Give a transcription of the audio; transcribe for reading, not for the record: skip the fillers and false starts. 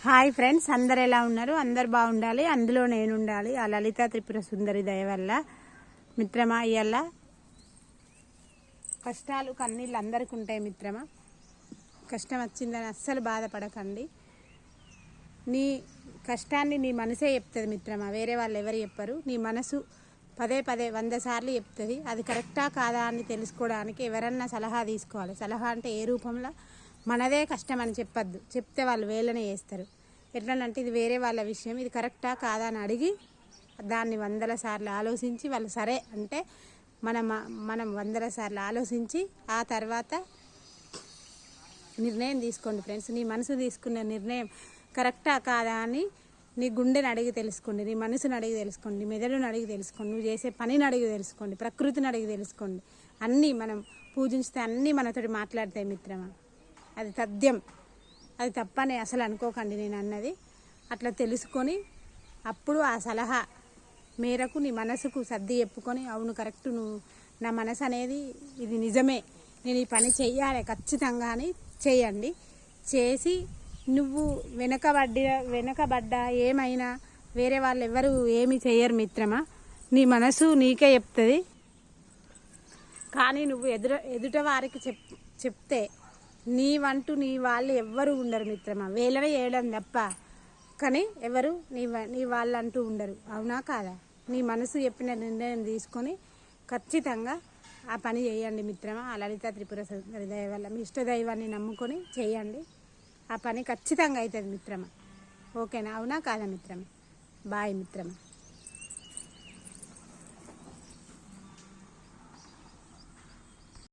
Hi friends, అందరు ఎలా ఉన్నారు? అందరు బాగుండాలి, అందులో నేను ఉండాలి. ఆ లలిత త్రిపుర సుందరి దయ వల్ల మిత్రమా, ఇయ్యాల కష్టాలు కన్నీళ్ళు అందరికి ఉంటాయి మిత్రమా. కష్టం వచ్చిందని అస్సలు బాధపడకండి. నీ కష్టాన్ని నీ మనసే చెప్తుంది మిత్రమా, వేరే వాళ్ళు ఎవరు చెప్పరు. నీ మనసు పదే 100 సార్లు చెప్తుంది. అది కరెక్టా కాదా అని తెలుసుకోవడానికి ఎవరన్నా సలహా తీసుకోవాలి. సలహా అంటే ఏ రూపంలో, మనదే కష్టం అని చెప్పద్దు. చెప్తే వాళ్ళు వేళ్ళనే చేస్తారు. ఎట్లనంటే ఇది వేరే వాళ్ళ విషయం, ఇది కరెక్టా కాదా అని అడిగి దాన్ని 100 సార్లు ఆలోచించి వాళ్ళు సరే అంటే మనం 100 సార్లు ఆలోచించి ఆ తర్వాత నిర్ణయం తీసుకోండి ఫ్రెండ్స్. నీ మనసు తీసుకున్న నిర్ణయం కరెక్టా కాదా అని నీ గుండెని అడిగి తెలుసుకోండి, నీ మనసుని అడిగి తెలుసుకోండి, నీ మెదడుని అడిగి తెలుసుకోండి, నువ్వు చేసే పనిని అడిగి తెలుసుకోండి, ప్రకృతిని అడిగి తెలుసుకోండి. అన్నీ మనం పూజించితే అన్నీ మనతోటి మాట్లాడతాయి మిత్రమా. అది తథ్యం, అది తప్పని అసలు అనుకోకండి నేను అన్నది. అట్లా తెలుసుకొని అప్పుడు ఆ సలహా మేరకు నీ మనసుకు సర్ది చెప్పుకొని, అవును కరెక్ట్, నువ్వు నా మనసు అనేది ఇది నిజమే, నేను ఈ పని చెయ్యాలి ఖచ్చితంగా అని చేయండి. చేసి నువ్వు వెనకబడ్డా ఏమైనా వేరే వాళ్ళు ఎవరు ఏమి చెయ్యరు మిత్రమా. నీ మనసు నీకే చెప్తుంది. కానీ నువ్వు ఎదుట వారికి చెప్తే నీ వాళ్ళు ఎవ్వరు ఉండరు మిత్రమా. వేలనే చేయడం తప్ప కానీ ఎవరు నీ వాళ్ళు అంటూ ఉండరు. అవునా కాదా? నీ మనసు చెప్పిన నిర్ణయం తీసుకొని ఖచ్చితంగా ఆ పని చేయండి మిత్రమా. ఆ లలిత త్రిపుర సుందరి దయ వల్ల మీ ఇష్టదైవాన్ని నమ్ముకొని చేయండి. ఆ పని ఖచ్చితంగా అవుతుంది మిత్రమా. ఓకేనా? అవునా కాదా మిత్రమా? బాయ్ మిత్రమా.